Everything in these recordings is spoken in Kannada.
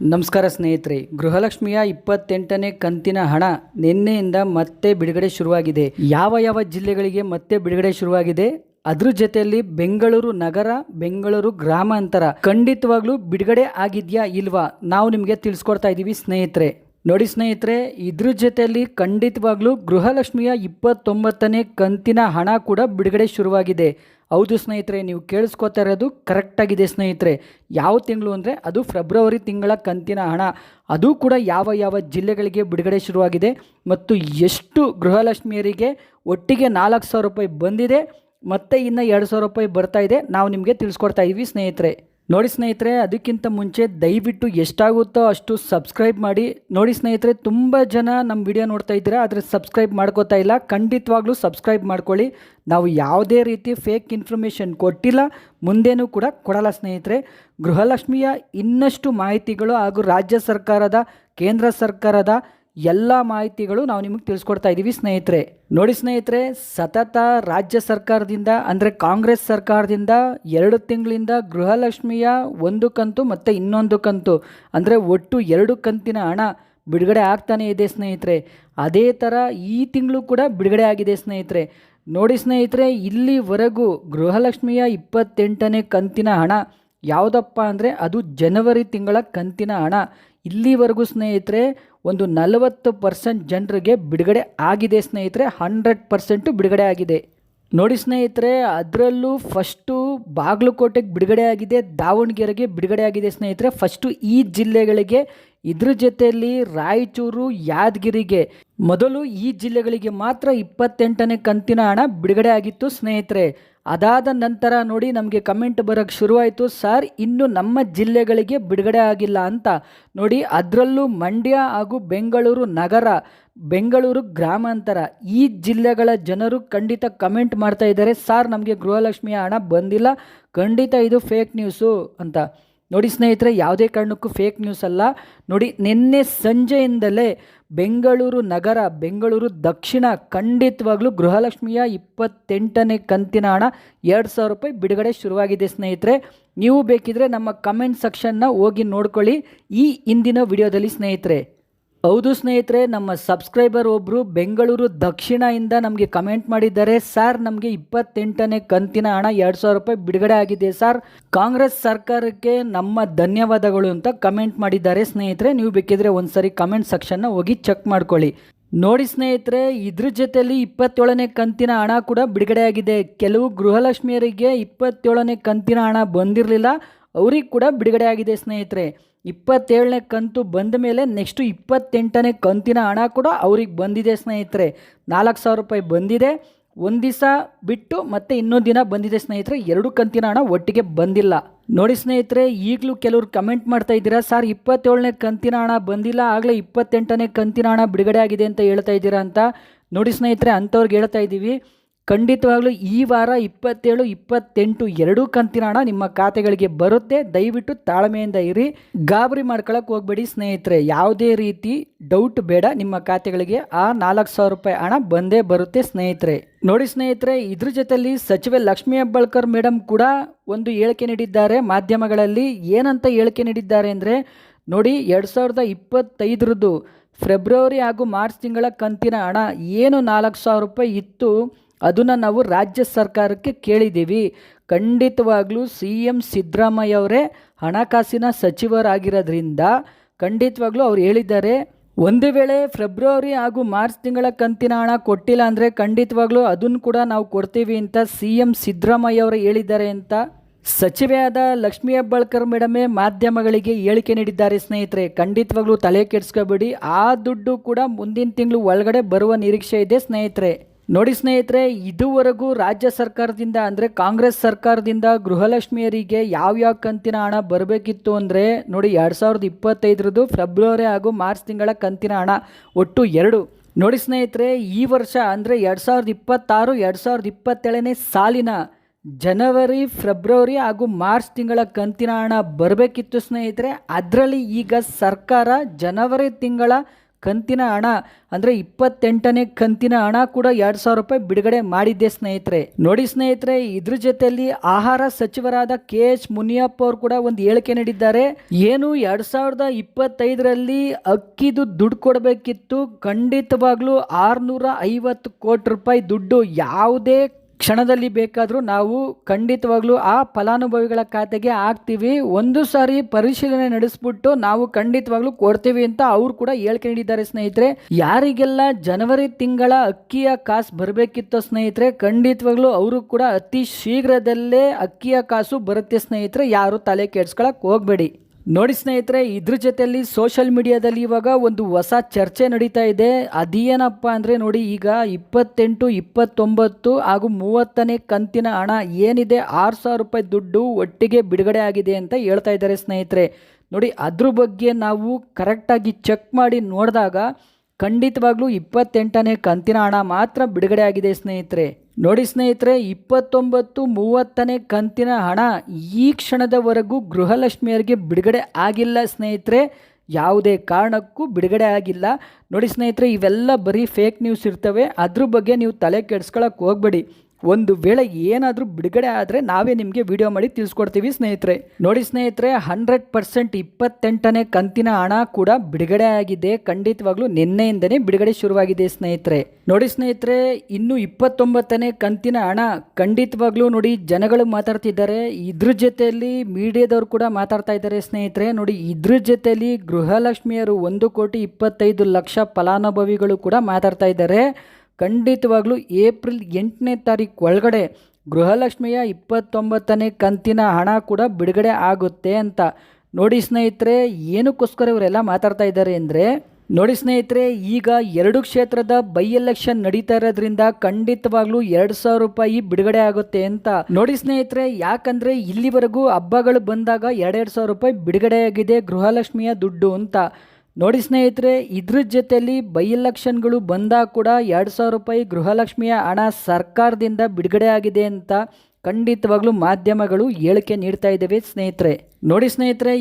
ನಮಸ್ಕಾರ ಸ್ನೇಹಿತರೆ, ಗೃಹಲಕ್ಷ್ಮಿಯ 28ನೇ ಕಂತಿನ ಹಣ ನಿನ್ನೆಯಿಂದ ಮತ್ತೆ ಬಿಡುಗಡೆ ಶುರುವಾಗಿದೆ. ಯಾವ ಜಿಲ್ಲೆಗಳಿಗೆ ಮತ್ತೆ ಬಿಡುಗಡೆ ಶುರುವಾಗಿದೆ, ಅದ್ರ ಜೊತೆಯಲ್ಲಿ ಬೆಂಗಳೂರು ನಗರ, ಬೆಂಗಳೂರು ಗ್ರಾಮಾಂತರ ಖಂಡಿತವಾಗ್ಲೂ ಬಿಡುಗಡೆ ಆಗಿದೆಯಾ ಇಲ್ವಾ ನಾವು ನಿಮಗೆ ತಿಳಿಸ್ಕೊಡ್ತಾ ಇದ್ದೀವಿ ಸ್ನೇಹಿತರೆ. ನೋಡಿ ಸ್ನೇಹಿತರೆ, ಇದ್ರ ಜೊತೆಯಲ್ಲಿ ಖಂಡಿತವಾಗ್ಲೂ ಗೃಹಲಕ್ಷ್ಮಿಯ 29ನೇ ಕಂತಿನ ಹಣ ಕೂಡ ಬಿಡುಗಡೆ ಶುರುವಾಗಿದೆ. ಹೌದು ಸ್ನೇಹಿತರೆ, ನೀವು ಕೇಳಿಸ್ಕೊತಾ ಇರೋದು ಕರೆಕ್ಟಾಗಿದೆ ಸ್ನೇಹಿತರೆ. ಯಾವ ತಿಂಗಳು ಅಂದರೆ ಅದು ಫೆಬ್ರವರಿ ತಿಂಗಳ ಕಂತಿನ ಹಣ. ಅದು ಕೂಡ ಯಾವ ಜಿಲ್ಲೆಗಳಿಗೆ ಬಿಡುಗಡೆ ಶುರುವಾಗಿದೆ ಮತ್ತು ಎಷ್ಟು ಗೃಹಲಕ್ಷ್ಮಿಯರಿಗೆ ಒಟ್ಟಿಗೆ 4,000 ರೂಪಾಯಿ ಬಂದಿದೆ ಮತ್ತು ಇನ್ನು 2,000 ರೂಪಾಯಿ ಬರ್ತಾ ಇದೆ, ನಾವು ನಿಮಗೆ ತಿಳಿಸ್ಕೊಡ್ತಾ ಇದ್ದೀವಿ ಸ್ನೇಹಿತರೆ. ನೋಡಿ ಸ್ನೇಹಿತರೆ, ಅದಕ್ಕಿಂತ ಮುಂಚೆ ದಯವಿಟ್ಟು ಎಷ್ಟಾಗುತ್ತೋ ಅಷ್ಟು ಸಬ್ಸ್ಕ್ರೈಬ್ ಮಾಡಿ. ನೋಡಿ ಸ್ನೇಹಿತರೆ, ತುಂಬ ಜನ ನಮ್ಮ ವಿಡಿಯೋ ನೋಡ್ತಾ ಇದ್ದೀರಾ, ಆದರೆ ಸಬ್ಸ್ಕ್ರೈಬ್ ಮಾಡ್ಕೋತಾ ಇಲ್ಲ. ಖಂಡಿತವಾಗ್ಲೂ ಸಬ್ಸ್ಕ್ರೈಬ್ ಮಾಡ್ಕೊಳ್ಳಿ. ನಾವು ಯಾವುದೇ ರೀತಿ ಫೇಕ್ ಇನ್ಫಾರ್ಮೇಷನ್ ಕೊಟ್ಟಿಲ್ಲ, ಮುಂದೇನೂ ಕೂಡ ಕೊಡಲ್ಲ ಸ್ನೇಹಿತರೆ. ಗೃಹಲಕ್ಷ್ಮಿಯ ಇನ್ನಷ್ಟು ಮಾಹಿತಿಗಳು ಹಾಗೂ ರಾಜ್ಯ ಸರ್ಕಾರದ, ಕೇಂದ್ರ ಸರ್ಕಾರದ ಎಲ್ಲ ಮಾಹಿತಿಗಳು ನಾವು ನಿಮಗೆ ತಿಳಿಸ್ಕೊಡ್ತಾ ಇದ್ದೀವಿ ಸ್ನೇಹಿತರೆ. ನೋಡಿ ಸ್ನೇಹಿತರೆ, ಸತತ ರಾಜ್ಯ ಸರ್ಕಾರದಿಂದ ಅಂದರೆ ಕಾಂಗ್ರೆಸ್ ಸರ್ಕಾರದಿಂದ 2 ತಿಂಗಳಿಂದ ಗೃಹಲಕ್ಷ್ಮಿಯ ಒಂದು ಕಂತು ಮತ್ತು ಇನ್ನೊಂದು ಕಂತು ಅಂದರೆ ಒಟ್ಟು 2 ಕಂತಿನ ಹಣ ಬಿಡುಗಡೆ ಆಗ್ತಾನೇ ಇದೆ ಸ್ನೇಹಿತರೆ. ಅದೇ ಥರ ಈ ತಿಂಗಳು ಕೂಡ ಬಿಡುಗಡೆ ಆಗಿದೆ ಸ್ನೇಹಿತರೆ. ನೋಡಿ ಸ್ನೇಹಿತರೆ, ಇಲ್ಲಿವರೆಗೂ ಗೃಹಲಕ್ಷ್ಮಿಯ 28ನೇ ಕಂತಿನ ಹಣ ಯಾವುದಪ್ಪ ಅಂದರೆ ಅದು ಜನವರಿ ತಿಂಗಳ ಕಂತಿನ ಹಣ. ಇಲ್ಲಿವರೆಗೂ ಸ್ನೇಹಿತರೆ ಒಂದು 40% ಜನರಿಗೆ ಬಿಡುಗಡೆ ಆಗಿದೆ ಸ್ನೇಹಿತರೆ. 100% ಬಿಡುಗಡೆ ಆಗಿದೆ. ನೋಡಿ ಸ್ನೇಹಿತರೆ, ಅದರಲ್ಲೂ ಫಸ್ಟು ಬಾಗಲಕೋಟೆಗೆ ಬಿಡುಗಡೆ ಆಗಿದೆ, ದಾವಣಗೆರೆಗೆ ಬಿಡುಗಡೆ ಆಗಿದೆ ಸ್ನೇಹಿತರೆ. ಫಸ್ಟು ಈ ಜಿಲ್ಲೆಗಳಿಗೆ, ಇದ್ರ ಜೊತೆಯಲ್ಲಿ ರಾಯಚೂರು, ಯಾದಗಿರಿಗೆ, ಮೊದಲು ಈ ಜಿಲ್ಲೆಗಳಿಗೆ ಮಾತ್ರ 28ನೇ ಕಂತಿನ ಹಣ ಬಿಡುಗಡೆ ಆಗಿತ್ತು ಸ್ನೇಹಿತರೆ. ಅದಾದ ನಂತರ ನೋಡಿ ನಮಗೆ ಕಮೆಂಟ್ ಬರೋಕ್ಕೆ ಶುರುವಾಯಿತು, ಸರ್ ಇನ್ನು ನಮ್ಮ ಜಿಲ್ಲೆಗಳಿಗೆ ಬಿಡುಗಡೆ ಆಗಿಲ್ಲ ಅಂತ. ನೋಡಿ, ಅದರಲ್ಲೂ ಮಂಡ್ಯ ಹಾಗೂ ಬೆಂಗಳೂರು ನಗರ, ಬೆಂಗಳೂರು ಗ್ರಾಮಾಂತರ ಈ ಜಿಲ್ಲೆಗಳ ಜನರು ಖಂಡಿತ ಕಮೆಂಟ್ ಮಾಡ್ತಾ ಇದ್ದಾರೆ, ಸರ್ ನಮಗೆ ಗೃಹಲಕ್ಷ್ಮಿಯ ಹಣ ಬಂದಿಲ್ಲ, ಖಂಡಿತ ಇದು ಫೇಕ್ ನ್ಯೂಸು ಅಂತ. ನೋಡಿ ಸ್ನೇಹಿತರೆ, ಯಾವುದೇ ಕಾರಣಕ್ಕೂ ಫೇಕ್ ನ್ಯೂಸ್ ಅಲ್ಲ. ನೋಡಿ, ನಿನ್ನೆ ಸಂಜೆಯಿಂದಲೇ ಬೆಂಗಳೂರು ನಗರ, ಬೆಂಗಳೂರು ದಕ್ಷಿಣ ಖಂಡಿತವಾಗ್ಲೂ ಗೃಹಲಕ್ಷ್ಮಿಯ 28ನೇ ಕಂತಿನ ಹಣ 2,000 ರೂಪಾಯಿ ಬಿಡುಗಡೆ ಶುರುವಾಗಿದೆ ಸ್ನೇಹಿತರೆ. ನೀವು ಬೇಕಿದ್ರೆ ನಮ್ಮ ಕಮೆಂಟ್ ಸೆಕ್ಷನ್ನ ಹೋಗಿ ನೋಡ್ಕೊಳ್ಳಿ ಈ ಹಿಂದಿನ ವಿಡಿಯೋದಲ್ಲಿ ಸ್ನೇಹಿತರೆ. ಹೌದು ಸ್ನೇಹಿತರೆ, ನಮ್ಮ ಸಬ್ಸ್ಕ್ರೈಬರ್ ಒಬ್ಬರು ಬೆಂಗಳೂರು ದಕ್ಷಿಣದಿಂದ ನಮಗೆ ಕಮೆಂಟ್ ಮಾಡಿದ್ದಾರೆ, ಸರ್ ನಮಗೆ 28ನೇ ಕಂತಿನ ಹಣ 2,000 ರೂಪಾಯಿ ಬಿಡುಗಡೆ ಆಗಿದೆ ಸರ್, ಕಾಂಗ್ರೆಸ್ ಸರ್ಕಾರಕ್ಕೆ ನಮ್ಮ ಧನ್ಯವಾದಗಳು ಅಂತ ಕಮೆಂಟ್ ಮಾಡಿದ್ದಾರೆ ಸ್ನೇಹಿತರೆ. ನೀವು ಬೇಕಿದ್ರೆ ಒಂದ್ಸರಿ ಕಮೆಂಟ್ ಸೆಕ್ಷನ್ನ ಹೋಗಿ ಚೆಕ್ ಮಾಡ್ಕೊಳ್ಳಿ. ನೋಡಿ ಸ್ನೇಹಿತರೆ, ಇದ್ರ ಜೊತೆಯಲ್ಲಿ 27ನೇ ಕಂತಿನ ಹಣ ಕೂಡ ಬಿಡುಗಡೆ ಆಗಿದೆ. ಕೆಲವು ಗೃಹಲಕ್ಷ್ಮಿಯರಿಗೆ 27ನೇ ಕಂತಿನ ಹಣ ಬಂದಿರಲಿಲ್ಲ, ಅವ್ರಿಗೆ ಕೂಡ ಬಿಡುಗಡೆ ಆಗಿದೆ ಸ್ನೇಹಿತರೆ. 27ನೇ ಕಂತು ಬಂದ ಮೇಲೆ ನೆಕ್ಸ್ಟು 28ನೇ ಕಂತಿನ ಹಣ ಕೂಡ ಅವ್ರಿಗೆ ಬಂದಿದೆ ಸ್ನೇಹಿತರೆ. 4,000 ರೂಪಾಯಿ ಬಂದಿದೆ, ಒಂದು ದಿವಸ ಬಿಟ್ಟು ಮತ್ತೆ ಇನ್ನೊಂದು ದಿನ ಬಂದಿದೆ ಸ್ನೇಹಿತರೆ. 2 ಕಂತಿನ ಹಣ ಒಟ್ಟಿಗೆ ಬಂದಿಲ್ಲ. ನೋಡಿ ಸ್ನೇಹಿತರೆ, ಈಗಲೂ ಕೆಲವರು ಕಮೆಂಟ್ ಮಾಡ್ತಾ ಇದ್ದೀರಾ, ಸರ್ 27ನೇ ಕಂತಿನ ಹಣ ಬಂದಿಲ್ಲ, ಆಗಲೇ 28ನೇ ಕಂತಿನ ಹಣ ಬಿಡುಗಡೆ ಆಗಿದೆ ಅಂತ ಹೇಳ್ತಾ ಇದ್ದೀರಾ ಅಂತ. ನೋಡಿ ಸ್ನೇಹಿತರೆ, ಅಂಥವ್ರಿಗೆ ಹೇಳ್ತಾ ಇದ್ದೀವಿ, ಖಂಡಿತವಾಗ್ಲೂ ಈ ವಾರ 27, 28 2 ಕಂತಿನ ಹಣ ನಿಮ್ಮ ಖಾತೆಗಳಿಗೆ ಬರುತ್ತೆ. ದಯವಿಟ್ಟು ತಾಳ್ಮೆಯಿಂದ ಇರಿ, ಗಾಬರಿ ಮಾಡ್ಕೊಳಕ್ಕೆ ಹೋಗ್ಬೇಡಿ ಸ್ನೇಹಿತರೆ. ಯಾವುದೇ ರೀತಿ ಡೌಟ್ ಬೇಡ, ನಿಮ್ಮ ಖಾತೆಗಳಿಗೆ ಆ 4,000 ರೂಪಾಯಿ ಹಣ ಬಂದೇ ಬರುತ್ತೆ ಸ್ನೇಹಿತರೆ. ನೋಡಿ ಸ್ನೇಹಿತರೆ, ಇದ್ರ ಜೊತೆಯಲ್ಲಿ ಸಚಿವೆ ಲಕ್ಷ್ಮೀ ಹೆಬ್ಬಾಳ್ಕರ್ ಮೇಡಮ್ ಕೂಡ ಒಂದು ಹೇಳಿಕೆ ನೀಡಿದ್ದಾರೆ ಮಾಧ್ಯಮಗಳಲ್ಲಿ. ಏನಂತ ಹೇಳಿಕೆ ನೀಡಿದ್ದಾರೆ ಅಂದರೆ, ನೋಡಿ 2025 ಫೆಬ್ರವರಿ ಹಾಗೂ ಮಾರ್ಚ್ ತಿಂಗಳ ಕಂತಿನ ಹಣ ಏನು 4,000 ರೂಪಾಯಿ ಇತ್ತು, ಅದನ್ನು ನಾವು ರಾಜ್ಯ ಸರ್ಕಾರಕ್ಕೆ ಕೇಳಿದ್ದೀವಿ. ಖಂಡಿತವಾಗ್ಲೂ CM ಸಿದ್ದರಾಮಯ್ಯ ಅವರೇ ಹಣಕಾಸಿನ ಸಚಿವರಾಗಿರೋದ್ರಿಂದ ಖಂಡಿತವಾಗ್ಲೂ ಅವ್ರು ಹೇಳಿದ್ದಾರೆ, ಒಂದು ವೇಳೆ ಫೆಬ್ರವರಿ ಹಾಗೂ ಮಾರ್ಚ್ ತಿಂಗಳ ಕಂತಿನ ಹಣ ಕೊಟ್ಟಿಲ್ಲ ಅಂದರೆ ಖಂಡಿತವಾಗ್ಲೂ ಅದನ್ನು ಕೂಡ ನಾವು ಕೊಡ್ತೀವಿ ಅಂತ CM ಸಿದ್ದರಾಮಯ್ಯ ಅವರು ಹೇಳಿದ್ದಾರೆ ಅಂತ ಸಚಿವೆಯಾದ ಲಕ್ಷ್ಮೀ ಹೆಬ್ಬಾಳ್ಕರ್ ಮೇಡಮೇ ಮಾಧ್ಯಮಗಳಿಗೆ ಹೇಳಿಕೆ ನೀಡಿದ್ದಾರೆ ಸ್ನೇಹಿತರೆ. ಖಂಡಿತವಾಗ್ಲೂ ತಲೆ ಕೆಡಿಸ್ಕೋಬೇಡಿ, ಆ ದುಡ್ಡು ಕೂಡ ಮುಂದಿನ ತಿಂಗಳು ಒಳಗಡೆ ಬರುವ ನಿರೀಕ್ಷೆ ಇದೆ ಸ್ನೇಹಿತರೆ. ನೋಡಿ ಸ್ನೇಹಿತರೆ, ಇದುವರೆಗೂ ರಾಜ್ಯ ಸರ್ಕಾರದಿಂದ ಅಂದರೆ ಕಾಂಗ್ರೆಸ್ ಸರ್ಕಾರದಿಂದ ಗೃಹಲಕ್ಷ್ಮಿಯರಿಗೆ ಯಾವ ಕಂತಿನ ಹಣ ಬರಬೇಕಿತ್ತು ಅಂದರೆ, ನೋಡಿ 2025 ಫೆಬ್ರವರಿ ಹಾಗೂ ಮಾರ್ಚ್ ತಿಂಗಳ ಕಂತಿನ ಹಣ ಒಟ್ಟು 2. ನೋಡಿ ಸ್ನೇಹಿತರೆ, ಈ ವರ್ಷ ಅಂದರೆ 2026, 2027ನೇ ಸಾಲಿನ ಜನವರಿ, ಫೆಬ್ರವರಿ ಹಾಗೂ ಮಾರ್ಚ್ ತಿಂಗಳ ಕಂತಿನ ಹಣ ಬರಬೇಕಿತ್ತು ಸ್ನೇಹಿತರೆ. ಅದರಲ್ಲಿ ಈಗ ಸರ್ಕಾರ ಜನವರಿ ತಿಂಗಳ ಕಂತಿನ ಹಣ ಅಂದರೆ 28ನೇ ಕಂತಿನ ಹಣ ಕೂಡ 2,000 ರೂಪಾಯಿ ಬಿಡುಗಡೆ ಮಾಡಿದ್ದೆ ಸ್ನೇಹಿತರೆ. ನೋಡಿ ಸ್ನೇಹಿತರೆ, ಇದ್ರ ಜೊತೆಯಲ್ಲಿ ಆಹಾರ ಸಚಿವರಾದ KH ಮುನಿಯಪ್ಪ ಅವರು ಕೂಡ ಒಂದು ಹೇಳಿಕೆ ನೀಡಿದ್ದಾರೆ. ಏನು 2025ರಲ್ಲಿ ಅಕ್ಕಿದು ದುಡ್ಡು ಕೊಡಬೇಕಿತ್ತು, ಖಂಡಿತವಾಗ್ಲೂ 650 ಕೋಟಿ ರೂಪಾಯಿ ದುಡ್ಡು ಯಾವುದೇ ಕ್ಷಣದಲ್ಲಿ ಬೇಕಾದರೂ ನಾವು ಖಂಡಿತವಾಗ್ಲೂ ಆ ಫಲಾನುಭವಿಗಳ ಖಾತೆಗೆ ಹಾಕ್ತೀವಿ, ಒಂದು ಸಾರಿ ಪರಿಶೀಲನೆ ನಡೆಸ್ಬಿಟ್ಟು ನಾವು ಖಂಡಿತವಾಗ್ಲೂ ಕೊಡ್ತೀವಿ ಅಂತ ಅವರು ಕೂಡ ಹೇಳಿಕೆ ನೀಡಿದ್ದಾರೆ ಸ್ನೇಹಿತರೆ. ಯಾರಿಗೆಲ್ಲ ಜನವರಿ ತಿಂಗಳ ಅಕ್ಕಿಯ ಕಾಸು ಬರಬೇಕಿತ್ತು ಸ್ನೇಹಿತರೆ, ಖಂಡಿತವಾಗ್ಲೂ ಅವರು ಕೂಡ ಅತಿ ಶೀಘ್ರದಲ್ಲೇ ಅಕ್ಕಿಯ ಕಾಸು ಬರುತ್ತೆ ಸ್ನೇಹಿತರೆ, ಯಾರು ತಲೆ ಕೆಡ್ಸ್ಕೊಳಕ್ ಹೋಗಬೇಡಿ. ನೋಡಿ ಸ್ನೇಹಿತರೆ, ಇದ್ರ ಜೊತೆಯಲ್ಲಿ ಸೋಷಿಯಲ್ ಮೀಡಿಯಾದಲ್ಲಿ ಇವಾಗ ಒಂದು ಹೊಸ ಚರ್ಚೆ ನಡೀತಾ ಇದೆ. ಅದೇನಪ್ಪ ಅಂದರೆ ನೋಡಿ, ಈಗ 28, 29 ಹಾಗೂ 30ನೇ ಕಂತಿನ ಹಣ ಏನಿದೆ 6,000 ರೂಪಾಯಿ ದುಡ್ಡು ಒಟ್ಟಿಗೆ ಬಿಡುಗಡೆ ಆಗಿದೆ ಅಂತ ಹೇಳ್ತಾ ಇದ್ದಾರೆ ಸ್ನೇಹಿತರೆ. ನೋಡಿ, ಅದ್ರ ಬಗ್ಗೆ ನಾವು ಕರೆಕ್ಟಾಗಿ ಚೆಕ್ ಮಾಡಿ ನೋಡಿದಾಗ ಖಂಡಿತವಾಗ್ಲೂ 28ನೇ ಕಂತಿನ ಹಣ ಮಾತ್ರ ಬಿಡುಗಡೆ ಆಗಿದೆ ಸ್ನೇಹಿತರೆ. ನೋಡಿ ಸ್ನೇಹಿತರೆ, 29, 30ನೇ ಕಂತಿನ ಹಣ ಈ ಕ್ಷಣದವರೆಗೂ ಗೃಹಲಕ್ಷ್ಮಿಯರಿಗೆ ಬಿಡುಗಡೆ ಆಗಿಲ್ಲ ಸ್ನೇಹಿತರೆ, ಯಾವುದೇ ಕಾರಣಕ್ಕೂ ಬಿಡುಗಡೆ ಆಗಿಲ್ಲ. ನೋಡಿ ಸ್ನೇಹಿತರೆ, ಇವೆಲ್ಲ ಬರೀ ಫೇಕ್ ನ್ಯೂಸ್ ಇರ್ತವೆ, ಅದ್ರ ಬಗ್ಗೆ ನೀವು ತಲೆ ಕೆಡಿಸ್ಕೊಳಕ್ಕೆ ಹೋಗಬೇಡಿ. ಒಂದು ವೇಳೆ ಏನಾದರೂ ಬಿಡುಗಡೆ ಆದರೆ ನಾವೇ ನಿಮಗೆ ವಿಡಿಯೋ ಮಾಡಿ ತಿಳಿಸ್ಕೊಡ್ತೀವಿ ಸ್ನೇಹಿತರೆ. ನೋಡಿ ಸ್ನೇಹಿತರೆ, 100% 28ನೇ ಕಂತಿನ ಹಣ ಕೂಡ ಬಿಡುಗಡೆ ಆಗಿದೆ. ಖಂಡಿತವಾಗ್ಲೂ ನಿನ್ನೆಯಿಂದನೇ ಬಿಡುಗಡೆ ಶುರುವಾಗಿದೆ ಸ್ನೇಹಿತರೆ. ನೋಡಿ ಸ್ನೇಹಿತರೆ, ಇನ್ನು 29ನೇ ಕಂತಿನ ಹಣ ಖಂಡಿತವಾಗ್ಲೂ ನೋಡಿ ಜನಗಳು ಮಾತಾಡ್ತಿದ್ದಾರೆ, ಇದ್ರ ಜೊತೆಯಲ್ಲಿ ಮೀಡಿಯಾದವರು ಕೂಡ ಮಾತಾಡ್ತಾ ಇದ್ದಾರೆ ಸ್ನೇಹಿತರೆ. ನೋಡಿ, ಇದ್ರ ಜೊತೆಯಲ್ಲಿ ಗೃಹಲಕ್ಷ್ಮಿಯರು 1,25,00,000 ಫಲಾನುಭವಿಗಳು ಕೂಡ ಮಾತಾಡ್ತಾ ಇದ್ದಾರೆ. ಖಂಡಿತವಾಗ್ಲೂ ಏಪ್ರಿಲ್ 8ನೇ ತಾರೀಕು ಒಳಗಡೆ ಗೃಹಲಕ್ಷ್ಮಿಯ 29ನೇ ಕಂತಿನ ಹಣ ಕೂಡ ಬಿಡುಗಡೆ ಆಗುತ್ತೆ ಅಂತ. ನೋಡಿ ಸ್ನೇಹಿತರೆ, ಏನಕ್ಕೋಸ್ಕರ ಇವರೆಲ್ಲ ಮಾತಾಡ್ತಾ ಇದ್ದಾರೆ ಅಂದರೆ, ನೋಡಿ ಸ್ನೇಹಿತರೆ, ಈಗ 2 ಕ್ಷೇತ್ರದ ಬೈ ಎಲೆಕ್ಷನ್ ನಡೀತಾ ಇರೋದ್ರಿಂದ ಖಂಡಿತವಾಗ್ಲೂ 2,000 ರೂಪಾಯಿ ಬಿಡುಗಡೆ ಆಗುತ್ತೆ ಅಂತ. ನೋಡಿ ಸ್ನೇಹಿತರೆ, ಯಾಕಂದರೆ ಇಲ್ಲಿವರೆಗೂ ಹಬ್ಬಗಳು ಬಂದಾಗ 2,000 ರೂಪಾಯಿ ಬಿಡುಗಡೆ ಆಗಿದೆ ಗೃಹಲಕ್ಷ್ಮಿಯ ದುಡ್ಡು ಅಂತ. ನೋಡಿ ಸ್ನೇಹಿತರೆ, ಇದ್ರ ಜೊತೆಯಲ್ಲಿ ಬೈ ಎಲೆಕ್ಷನ್ಗಳು ಬಂದಾಗ ಕೂಡ 2,000 ರೂಪಾಯಿ ಗೃಹಲಕ್ಷ್ಮಿಯ ಹಣ ಸರ್ಕಾರದಿಂದ ಬಿಡುಗಡೆ ಆಗಿದೆ ಅಂತ ಖಂಡಿತವಾಗ್ಲೂ ಮಾಧ್ಯಮಗಳು ಹೇಳಿಕೆ ನೀಡ್ತಾ ಇದ್ದೇವೆ ಸ್ನೇಹಿತರೆ. ನೋಡಿ ಸ್ನೇಹಿತರೆ,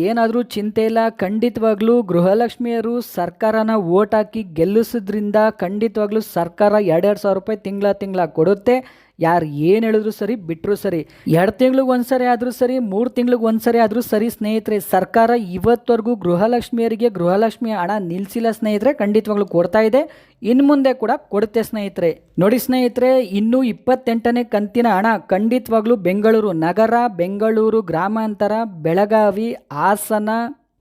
ಏನಾದರೂ ಚಿಂತೆ ಇಲ್ಲ, ಖಂಡಿತವಾಗ್ಲೂ ಗೃಹಲಕ್ಷ್ಮಿಯರು ಸರ್ಕಾರನ ಓಟ್ ಹಾಕಿ ಗೆಲ್ಲಿಸೋದ್ರಿಂದ ಖಂಡಿತವಾಗ್ಲೂ ಸರ್ಕಾರ 2,000 ರೂಪಾಯಿ ತಿಂಗಳ ಕೊಡುತ್ತೆ. ಯಾರು ಏನು ಹೇಳಿದ್ರು ಸರಿ, ಬಿಟ್ಟರು ಸರಿ, 2 ತಿಂಗಳಿಗೆ ಒಂದ್ಸರಿ ಆದರೂ ಸರಿ, 3 ತಿಂಗಳಿಗೆ ಒಂದ್ಸರಿ ಆದರೂ ಸರಿ ಸ್ನೇಹಿತರೆ, ಸರ್ಕಾರ ಇವತ್ತವರೆಗೂ ಗೃಹಲಕ್ಷ್ಮಿಯರಿಗೆ ಗೃಹಲಕ್ಷ್ಮಿಯ ಹಣ ನಿಲ್ಲಿಸಿಲ್ಲ ಸ್ನೇಹಿತರೆ, ಖಂಡಿತವಾಗ್ಲೂ ಕೊಡ್ತಾ ಇದೆ, ಇನ್ನು ಮುಂದೆ ಕೂಡ ಕೊಡುತ್ತೆ ಸ್ನೇಹಿತರೆ. ನೋಡಿ ಸ್ನೇಹಿತರೆ, ಇನ್ನು 28ನೇ ಕಂತಿನ ಹಣ ಖಂಡಿತವಾಗ್ಲೂ ಬೆಂಗಳೂರು ನಗರ, ಬೆಂಗಳೂರು ಗ್ರಾಮಾಂತರ, ಬೆಳಗಾವಿ, ಹಾಸನ,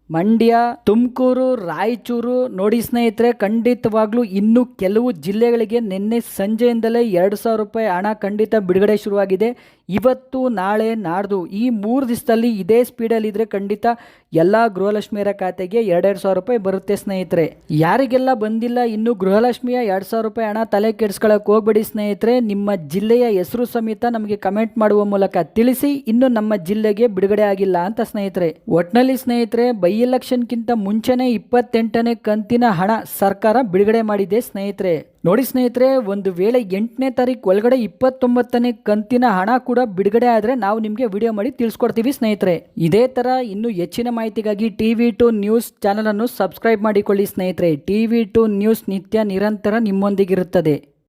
ಮಂಡ್ಯ, ತುಮಕೂರು, ರಾಯಚೂರು, ನೋಡಿ ಸ್ನೇಹಿತರೆ, ಖಂಡಿತವಾಗ್ಲೂ ಇನ್ನು ಕೆಲವು ಜಿಲ್ಲೆಗಳಿಗೆ ನಿನ್ನೆ ಸಂಜೆಯಿಂದಲೇ 2,000 ರೂಪಾಯಿ ಹಣ ಖಂಡಿತ ಬಿಡುಗಡೆ ಶುರುವಾಗಿದೆ. ಇವತ್ತು, ನಾಳೆ, ನಾಡ್ದು ಈ 3 ದಿವಸದಲ್ಲಿ ಇದೇ ಸ್ಪೀಡಲ್ಲಿ ಇದ್ರೆ ಖಂಡಿತ ಎಲ್ಲ ಗೃಹಲಕ್ಷ್ಮಿಯರ ಖಾತೆಗೆ 2,000 ರೂಪಾಯಿ ಬರುತ್ತೆ ಸ್ನೇಹಿತರೆ. ಯಾರಿಗೆಲ್ಲ ಬಂದಿಲ್ಲ ಇನ್ನು ಗೃಹಲಕ್ಷ್ಮಿಯ 2,000 ರೂಪಾಯಿ ಹಣ ತಲೆ ಕೆಡಿಸ್ಕೊಳ್ಳೋಕೆ ಹೋಗ್ಬೇಡಿ ಸ್ನೇಹಿತರೆ. ನಿಮ್ಮ ಜಿಲ್ಲೆಯ ಹೆಸರು ಸಮೇತ ನಮಗೆ ಕಮೆಂಟ್ ಮಾಡುವ ಮೂಲಕ ತಿಳಿಸಿ, ಇನ್ನು ನಮ್ಮ ಜಿಲ್ಲೆಗೆ ಬಿಡುಗಡೆ ಆಗಿಲ್ಲ ಅಂತ ಸ್ನೇಹಿತರೆ. ಒಟ್ನಲ್ಲಿ ಸ್ನೇಹಿತರೆ, ಬೈ ಎಲೆಕ್ಷನ್ಗಿಂತ ಮುಂಚೆನೇ 28ನೇ ಕಂತಿನ ಹಣ ಸರ್ಕಾರ ಬಿಡುಗಡೆ ಮಾಡಿದೆ ಸ್ನೇಹಿತರೆ. ನೋಡಿ ಸ್ನೇಹಿತರೆ, ಒಂದು ವೇಳೆ 8ನೇ ತಾರೀಕು ಒಳಗಡೆ 29ನೇ ಕಂತಿನ ಹಣ ಕೂಡ ಬಿಡುಗಡೆ ಆದರೆ ನಾವು ನಿಮಗೆ ವಿಡಿಯೋ ಮಾಡಿ ತಿಳಿಸ್ಕೊಡ್ತೀವಿ ಸ್ನೇಹಿತರೆ. ಇದೇ ಥರ ಇನ್ನೂ ಹೆಚ್ಚಿನ ಮಾಹಿತಿಗಾಗಿ TV2 ನ್ಯೂಸ್ ಚಾನಲನ್ನು ಸಬ್ಸ್ಕ್ರೈಬ್ ಮಾಡಿಕೊಳ್ಳಿ ಸ್ನೇಹಿತರೆ. TV2 ನ್ಯೂಸ್ ನಿತ್ಯ ನಿರಂತರ ನಿಮ್ಮೊಂದಿಗಿರುತ್ತದೆ.